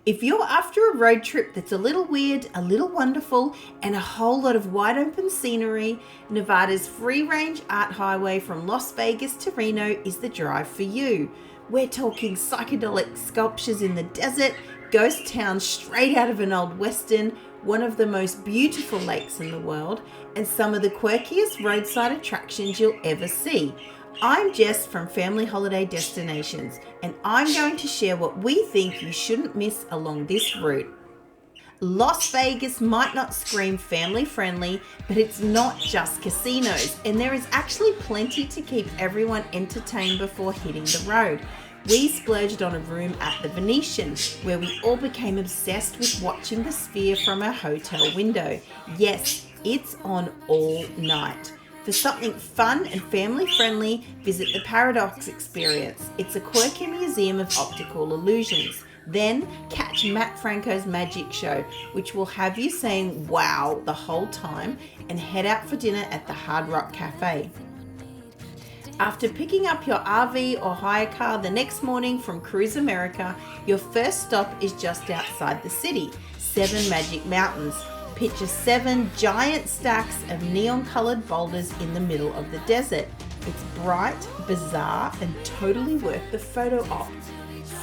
If you're after a road trip that's a little weird, a little wonderful, and a whole lot of wide open scenery, Nevada's free-range art highway from Las Vegas to Reno is the drive for you. We're talking psychedelic sculptures in the desert, ghost towns straight out of an old western, one of the most beautiful lakes in the world, and some of the quirkiest roadside attractions you'll ever see. I'm Jess from Family Holiday Destinations, and I'm going to share what we think you shouldn't miss along this route. Las Vegas might not scream family friendly, but it's not just casinos, and there is actually plenty to keep everyone entertained before hitting the road. We splurged on a room at the Venetian, where we all became obsessed with watching the Sphere from our hotel window. Yes, it's on all night. For something fun and family-friendly, visit the Paradox Experience. It's a quirky museum of optical illusions. Then, catch Matt Franco's magic show, which will have you saying wow the whole time, and head out for dinner at the Hard Rock Cafe. After picking up your RV or hire car the next morning from Cruise America, your first stop is just outside the city, Seven Magic Mountains. Picture 7 giant stacks of neon-colored boulders in the middle of the desert. It's bright, bizarre, and totally worth the photo op.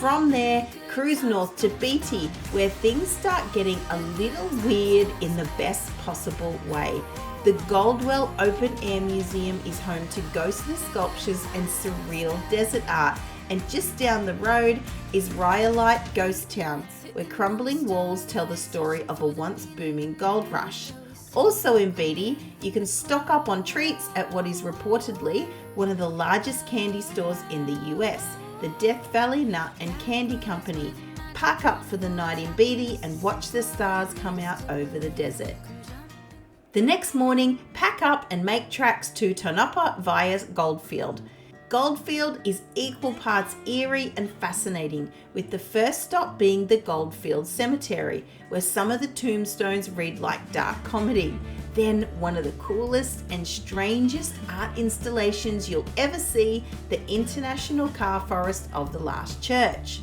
From there, cruise north to Beatty, where things start getting a little weird in the best possible way. The Goldwell Open Air Museum is home to ghostly sculptures and surreal desert art. And just down the road is Rhyolite Ghost Town, where crumbling walls tell the story of a once booming gold rush. Also in Beatty, you can stock up on treats at what is reportedly one of the largest candy stores in the US, the Death Valley Nut and Candy Company. Park up for the night in Beatty and watch the stars come out over the desert. The next morning, pack up and make tracks to Tonopah via Goldfield. Goldfield is equal parts eerie and fascinating, with the first stop being the Goldfield Cemetery, where some of the tombstones read like dark comedy. Then one of the coolest and strangest art installations you'll ever see, the International Car Forest of the Last Church.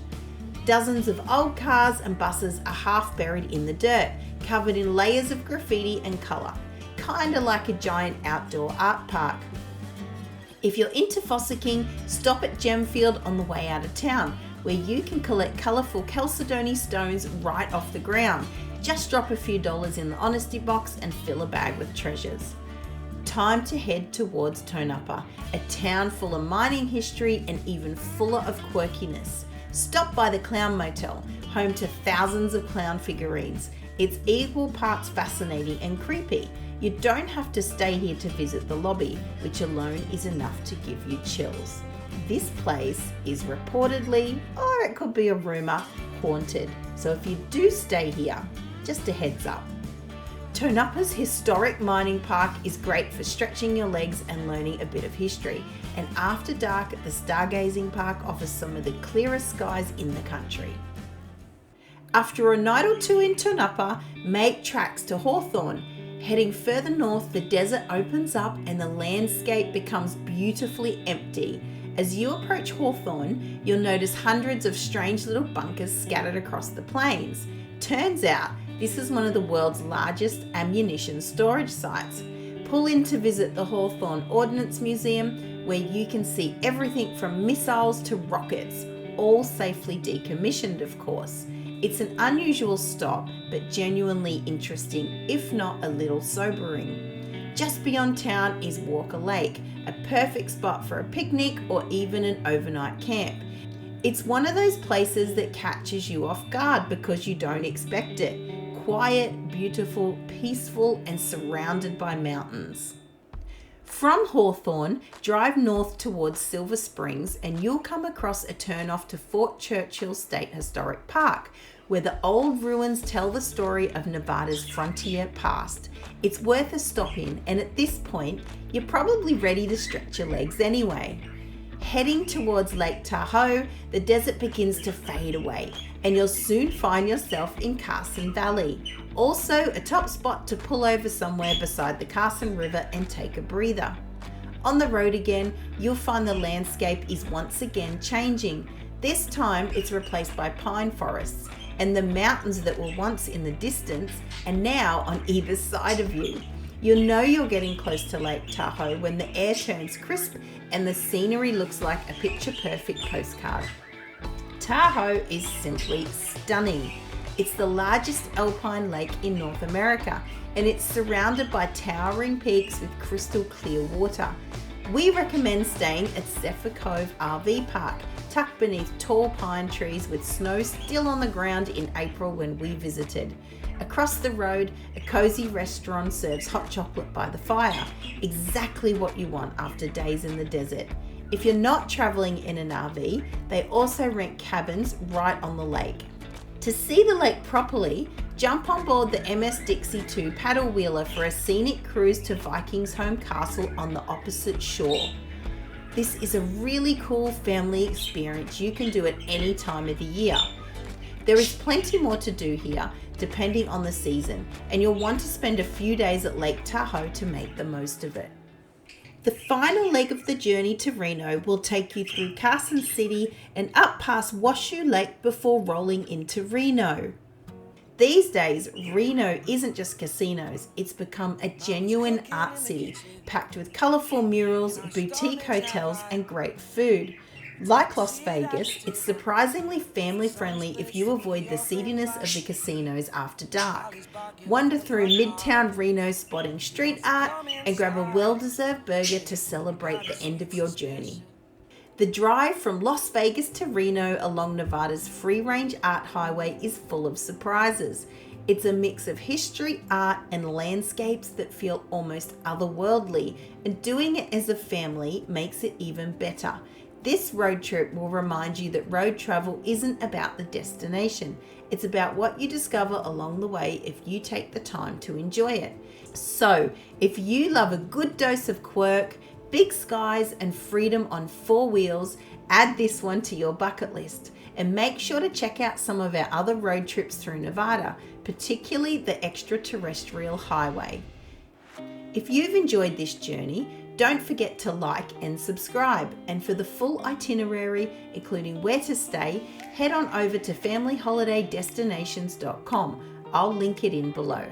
Dozens of old cars and buses are half buried in the dirt, covered in layers of graffiti and colour, kinda like a giant outdoor art park. If you're into fossicking, stop at Gemfield on the way out of town, where you can collect colourful chalcedony stones right off the ground. Just drop a few dollars in the honesty box and fill a bag with treasures. Time to head towards Tonopah, a town full of mining history and even fuller of quirkiness. Stop by the Clown Motel, home to thousands of clown figurines. It's equal parts fascinating and creepy. You don't have to stay here to visit the lobby, which alone is enough to give you chills. This place is reportedly, or it could be a rumour, haunted. So if you do stay here, just a heads up. Tonopah's historic mining park is great for stretching your legs and learning a bit of history. And after dark, the Stargazing Park offers some of the clearest skies in the country. After a night or two in Tonopah, make tracks to Hawthorne. Heading further north, the desert opens up and the landscape becomes beautifully empty. As you approach Hawthorne, you'll notice hundreds of strange little bunkers scattered across the plains. Turns out, this is one of the world's largest ammunition storage sites. Pull in to visit the Hawthorne Ordnance Museum, where you can see everything from missiles to rockets, all safely decommissioned, of course. It's an unusual stop, but genuinely interesting, if not a little sobering. Just beyond town is Walker Lake, a perfect spot for a picnic or even an overnight camp. It's one of those places that catches you off guard because you don't expect it. Quiet, beautiful, peaceful, and surrounded by mountains. From Hawthorne, drive north towards Silver Springs and you'll come across a turnoff to Fort Churchill State Historic Park, where the old ruins tell the story of Nevada's frontier past. It's worth a stop in, and at this point, you're probably ready to stretch your legs anyway. Heading towards Lake Tahoe, the desert begins to fade away, and you'll soon find yourself in Carson Valley. Also, a top spot to pull over somewhere beside the Carson River and take a breather. On the road again, you'll find the landscape is once again changing. This time, it's replaced by pine forests. and the mountains that were once in the distance and now on either side of you. You'll know you're getting close to Lake Tahoe when the air turns crisp and the scenery looks like a picture-perfect postcard. Tahoe is simply stunning. It's the largest alpine lake in North America, and it's surrounded by towering peaks with crystal clear water. We recommend staying at Zephyr Cove RV Park, tucked beneath tall pine trees with snow still on the ground in April when we visited. Across the road, a cozy restaurant serves hot chocolate by the fire, exactly what you want after days in the desert. If you're not traveling in an RV, they also rent cabins right on the lake. To see the lake properly, jump on board the MS Dixie 2 paddle wheeler for a scenic cruise to Viking's home castle on the opposite shore. This is a really cool family experience you can do at any time of the year. There is plenty more to do here, depending on the season, and you'll want to spend a few days at Lake Tahoe to make the most of it. The final leg of the journey to Reno will take you through Carson City and up past Washoe Lake before rolling into Reno. These days, Reno isn't just casinos, it's become a genuine art city, packed with colourful murals, boutique hotels and great food. Like Las Vegas, it's surprisingly family-friendly if you avoid the seediness of the casinos after dark. Wander through Midtown Reno spotting street art and grab a well-deserved burger to celebrate the end of your journey. The drive from Las Vegas to Reno along Nevada's free-range art highway is full of surprises. It's a mix of history, art, and landscapes that feel almost otherworldly, and doing it as a family makes it even better. This road trip will remind you that road travel isn't about the destination. It's about what you discover along the way if you take the time to enjoy it. So, if you love a good dose of quirk, big skies, and freedom on 4 wheels, add this one to your bucket list. And make sure to check out some of our other road trips through Nevada, particularly the extraterrestrial highway. If you've enjoyed this journey, don't forget to like and subscribe. And for the full itinerary, including where to stay, head on over to familyholidaydestinations.com. I'll link it in below.